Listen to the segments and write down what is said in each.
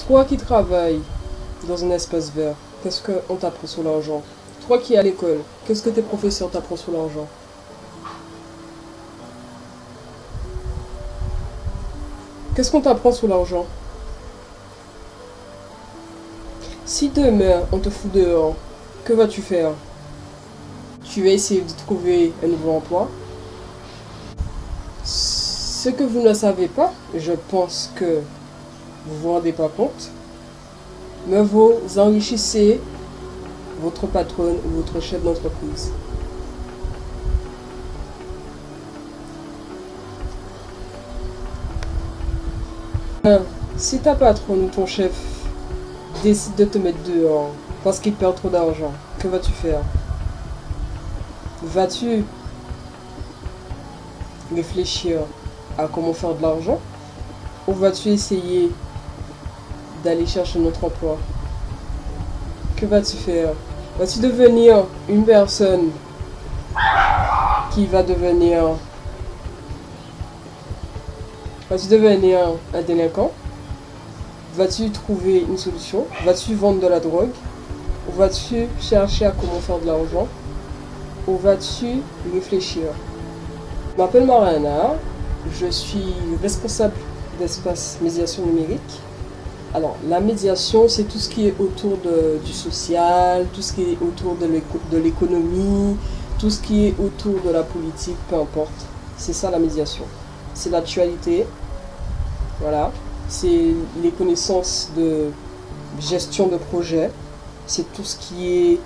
Toi qui travailles dans un espace vert, qu'est-ce qu'on t'apprend sur l'argent? Toi qui es à l'école, qu'est-ce que tes professeurs t'apprennent sur l'argent? Qu'est-ce qu'on t'apprend sur l'argent? Si demain on te fout dehors, que vas-tu faire? Tu vas essayer de trouver un nouveau emploi. Ce que vous ne savez pas, je pense que vous vous rendez pas compte, mais vous enrichissez votre patronne ou votre chef d'entreprise. Si ta patronne ou ton chef décide de te mettre dehors parce qu'il perd trop d'argent, que vas-tu faire? Vas-tu réfléchir à comment faire de l'argent ou vas-tu essayer d'aller chercher un autre emploi? Que vas-tu faire? Vas-tu devenir une personne qui va devenir... Vas-tu devenir un délinquant? Vas-tu trouver une solution? Vas-tu vendre de la drogue? Ou vas-tu chercher à comment faire de l'argent? Ou vas-tu réfléchir? Je m'appelle Mariana, je suis responsable d'espace médiation numérique. Alors, la médiation, c'est tout ce qui est autour du social, tout ce qui est autour de l'économie, tout ce qui est autour de la politique, peu importe. C'est ça la médiation. C'est l'actualité, voilà. C'est les connaissances de gestion de projet, c'est tout ce qui est...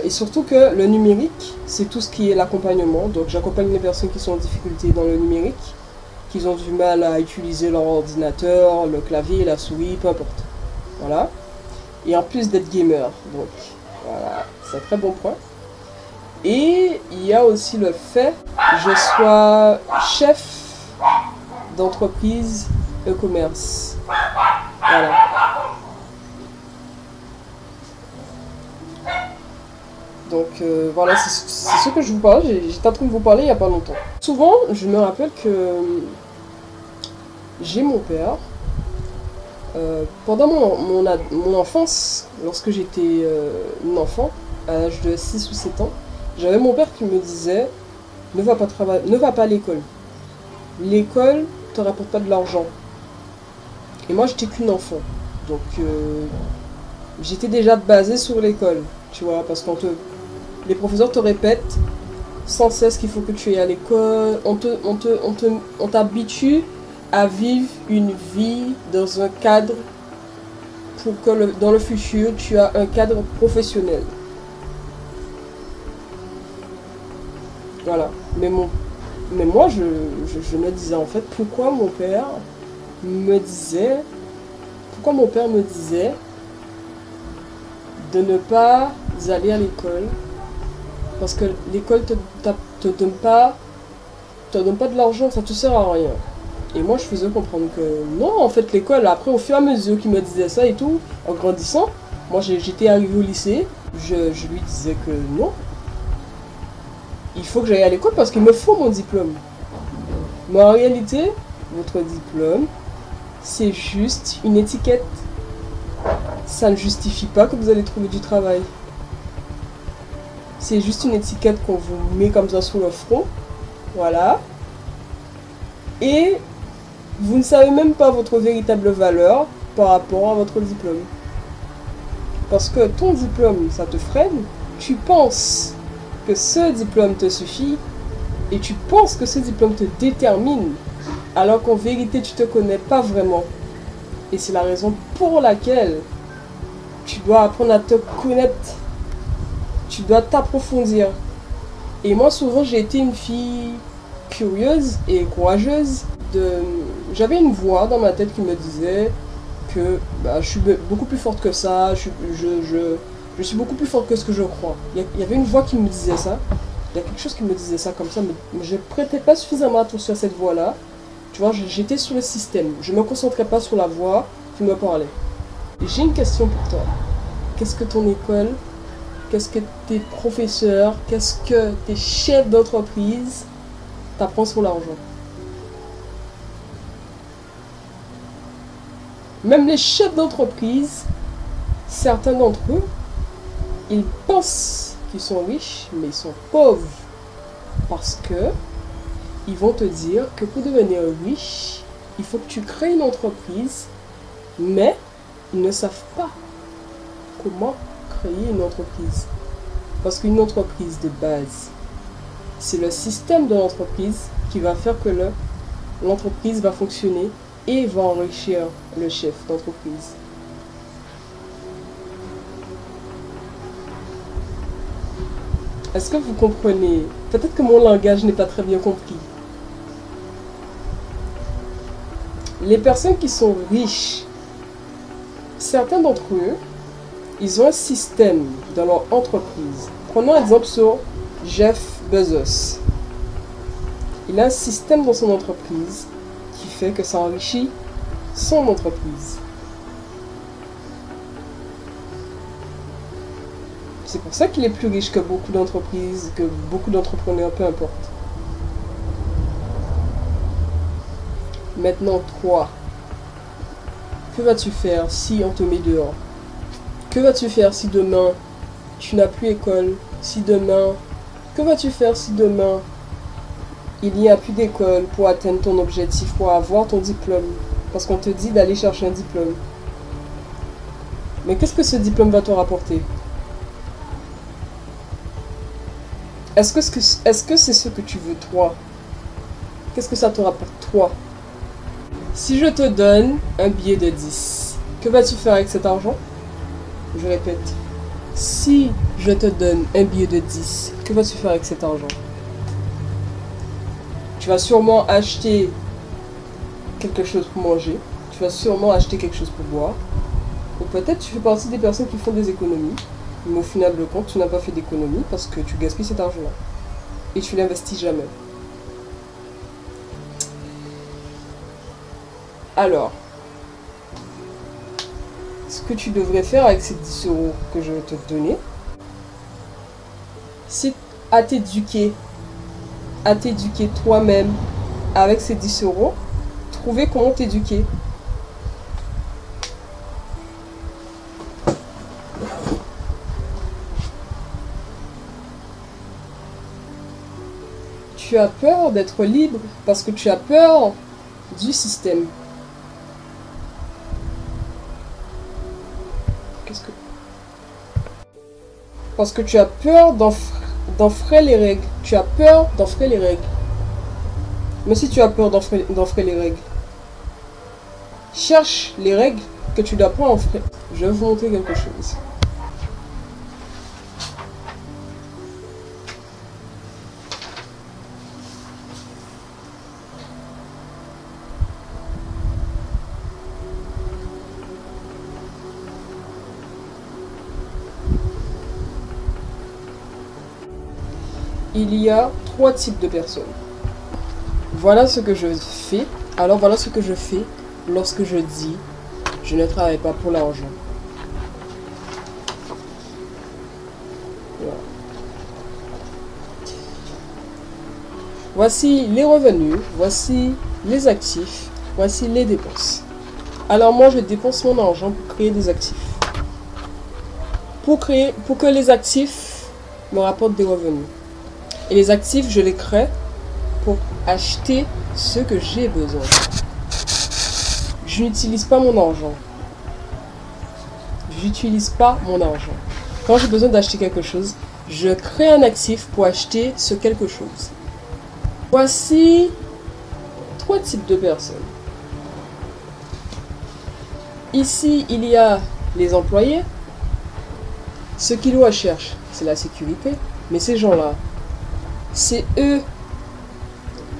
et surtout que le numérique, c'est tout ce qui est l'accompagnement. Donc j'accompagne les personnes qui sont en difficulté dans le numérique, qui ont du mal à utiliser leur ordinateur, le clavier, la souris, peu importe. Voilà. Et en plus d'être gamer, donc voilà, c'est un très bon point. Et il y a aussi le fait que je sois chef d'entreprise e-commerce. Voilà. Donc voilà, c'est ce que je vous parle. J'étais en train de vous parler il n'y a pas longtemps. Souvent, je me rappelle que j'ai mon père. Pendant mon enfance, lorsque j'étais une enfant, à l'âge de 6 ou 7 ans, j'avais mon père qui me disait ne va pas travailler, ne va pas à l'école. L'école te rapporte pas de l'argent. Et moi, j'étais qu'une enfant. Donc, j'étais déjà basée sur l'école, tu vois, parce que les professeurs te répètent sans cesse qu'il faut que tu ailles à l'école. On t'habitue à vivre une vie dans un cadre pour que dans le futur, tu as un cadre professionnel. Voilà. Mais moi, je me disais en fait, pourquoi mon père me disait de ne pas aller à l'école parce que l'école te donne pas de l'argent, ça te sert à rien. Et moi je faisais comprendre que non, en fait l'école, après au fur et à mesure qu'il me disait ça et tout, en grandissant, moi j'étais arrivé au lycée, je lui disais que non, il faut que j'aille à l'école parce qu'il me faut mon diplôme. Mais en réalité, votre diplôme, c'est juste une étiquette. Ça ne justifie pas que vous allez trouver du travail. C'est juste une étiquette qu'on vous met comme ça sur le front. Voilà. Et vous ne savez même pas votre véritable valeur par rapport à votre diplôme. Parce que ton diplôme, ça te freine. Tu penses que ce diplôme te suffit. Et tu penses que ce diplôme te détermine. Alors qu'en vérité, tu ne te connais pas vraiment. Et c'est la raison pour laquelle tu dois apprendre à te connaître. Tu dois t'approfondir. Et moi, souvent, j'ai été une fille curieuse et courageuse. J'avais une voix dans ma tête qui me disait que je suis beaucoup plus forte que ça. Je suis beaucoup plus forte que ce que je crois. Il y avait une voix qui me disait ça. Il y a quelque chose qui me disait ça comme ça. Mais je ne prêtais pas suffisamment attention à cette voix-là. Tu vois, j'étais sur le système. Je ne me concentrais pas sur la voix qui me parlait. Et j'ai une question pour toi. Qu'est-ce que ton école, qu'est-ce que tes professeurs, qu'est-ce que tes chefs d'entreprise t'apprennent sur l'argent? Même les chefs d'entreprise, certains d'entre eux, ils pensent qu'ils sont riches, mais ils sont pauvres. Parce que ils vont te dire que pour devenir riche, il faut que tu crées une entreprise, mais ils ne savent pas comment créer une entreprise. Parce qu'une entreprise de base, c'est le système de l'entreprise qui va faire que l'entreprise va fonctionner et va enrichir le chef d'entreprise. Est-ce que vous comprenez? Peut-être que mon langage n'est pas très bien compris. Les personnes qui sont riches, certains d'entre eux, ils ont un système dans leur entreprise. Prenons un exemple sur Jeff Bezos. Il a un système dans son entreprise qui fait que ça enrichit son entreprise. C'est pour ça qu'il est plus riche que beaucoup d'entreprises, que beaucoup d'entrepreneurs, peu importe. Maintenant, toi, que vas-tu faire si on te met dehors? Que vas-tu faire si demain, tu n'as plus école? Si demain, que vas-tu faire si demain, il n'y a plus d'école pour atteindre ton objectif, pour avoir ton diplôme? Parce qu'on te dit d'aller chercher un diplôme. Mais qu'est-ce que ce diplôme va te rapporter? Est-ce que c'est ce que tu veux, toi? Qu'est-ce que ça te rapporte, toi? Si je te donne un billet de 10, que vas-tu faire avec cet argent? Je répète. Si je te donne un billet de 10, que vas-tu faire avec cet argent? Tu vas sûrement acheter quelque chose pour manger. Tu vas sûrement acheter quelque chose pour boire. Ou peut-être tu fais partie des personnes qui font des économies. Mais au final de compte, tu n'as pas fait d'économie parce que tu gaspilles cet argent-là. Et tu l'investis jamais. Alors, ce que tu devrais faire avec ces 10 euros que je vais te donner, c'est à t'éduquer toi-même avec ces 10 euros. Trouver comment t'éduquer. Tu as peur d'être libre parce que tu as peur du système. Parce que tu as peur d'enfreindre les règles. Tu as peur d'enfreindre les règles. Mais si tu as peur d'enfreindre les règles, cherche les règles que tu dois pas enfreindre. Je vais vous montrer quelque chose. Il y a 3 types de personnes. Voilà ce que je fais. Alors voilà ce que je fais lorsque je dis je ne travaille pas pour l'argent. Voilà. Voici les revenus, voici les actifs, voici les dépenses. Alors moi je dépense mon argent pour créer des actifs. Pour que les actifs me rapportent des revenus. Et les actifs, je les crée pour acheter ce que j'ai besoin. Je n'utilise pas mon argent. J'utilise pas mon argent. Quand j'ai besoin d'acheter quelque chose, je crée un actif pour acheter ce quelque chose. Voici 3 types de personnes. Ici, il y a les employés. Ce qu'ils recherchent, c'est la sécurité. Mais ces gens-là, c'est eux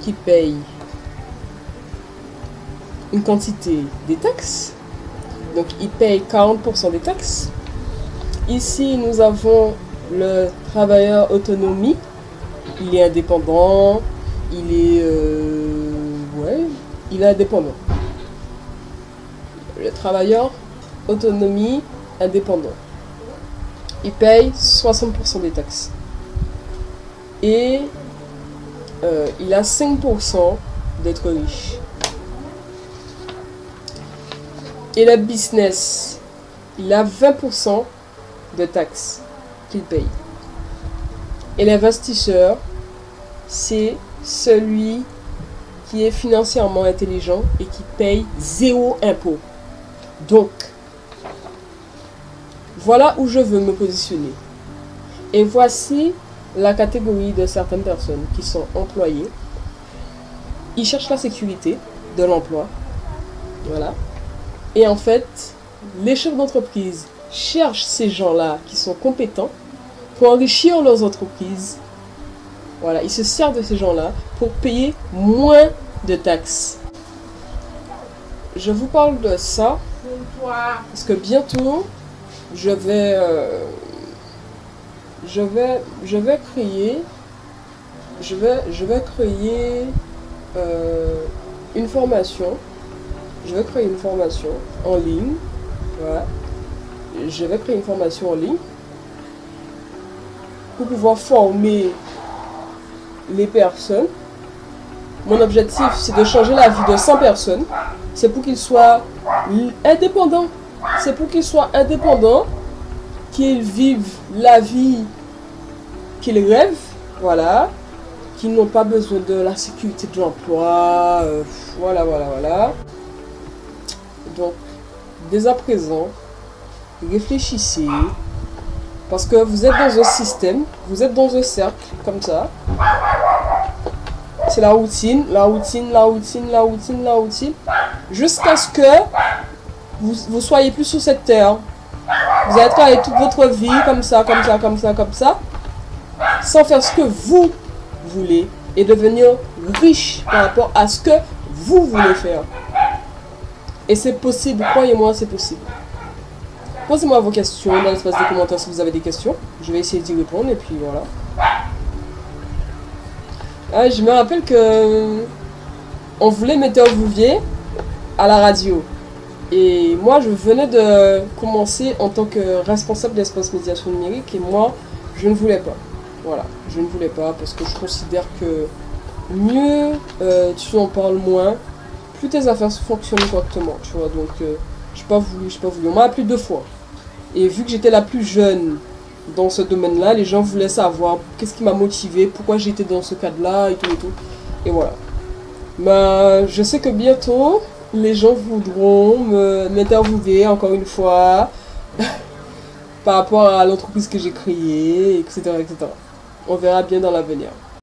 qui payent une quantité des taxes. Donc, ils payent 40% des taxes. Ici, nous avons le travailleur autonomie. Il est indépendant. Il est... il est indépendant. Le travailleur autonomie indépendant. Il paye 60% des taxes. Et il a 5% d'être riche. Et le business, il a 20% de taxes qu'il paye. Et l'investisseur, c'est celui qui est financièrement intelligent et qui paye 0 impôt. Donc, voilà où je veux me positionner. Et voici la catégorie de certaines personnes qui sont employées. Ils cherchent la sécurité de l'emploi. Voilà. Et en fait, les chefs d'entreprise cherchent ces gens-là qui sont compétents pour enrichir leurs entreprises. Voilà, ils se servent de ces gens-là pour payer moins de taxes. Je vous parle de ça parce que bientôt, je vais créer une formation. Je vais créer une formation en ligne. Voilà. Je vais créer une formation en ligne pour pouvoir former les personnes. Mon objectif, c'est de changer la vie de 100 personnes. C'est pour qu'ils soient indépendants. C'est pour qu'ils soient indépendants, qu'ils vivent la vie qu'ils rêvent, voilà, qu'ils n'ont pas besoin de la sécurité de l'emploi, voilà. Donc, dès à présent, réfléchissez, parce que vous êtes dans un système, vous êtes dans un cercle, comme ça. C'est la routine, jusqu'à ce que vous soyez plus sur cette terre. Vous allez travailler toute votre vie comme ça, sans faire ce que vous voulez et devenir riche par rapport à ce que vous voulez faire. Et c'est possible, croyez-moi, c'est possible. Posez-moi vos questions dans l'espace des commentaires si vous avez des questions. Je vais essayer d'y répondre et puis voilà. Ah, je me rappelle que on voulait m'interviewer à la radio. Et moi, je venais de commencer en tant que responsable d'espace médiation numérique et moi, je ne voulais pas. Voilà, je ne voulais pas parce que je considère que mieux tu en parles moins, plus tes affaires fonctionnent correctement, tu vois. Donc, j'ai pas voulu. On m'a appelé 2 fois. Et vu que j'étais la plus jeune dans ce domaine-là, les gens voulaient savoir qu'est-ce qui m'a motivé, pourquoi j'étais dans ce cadre-là et tout. Et voilà. Ben, je sais que bientôt, les gens voudront m'interviewer encore une fois par rapport à l'entreprise que j'ai créée, etc. On verra bien dans l'avenir.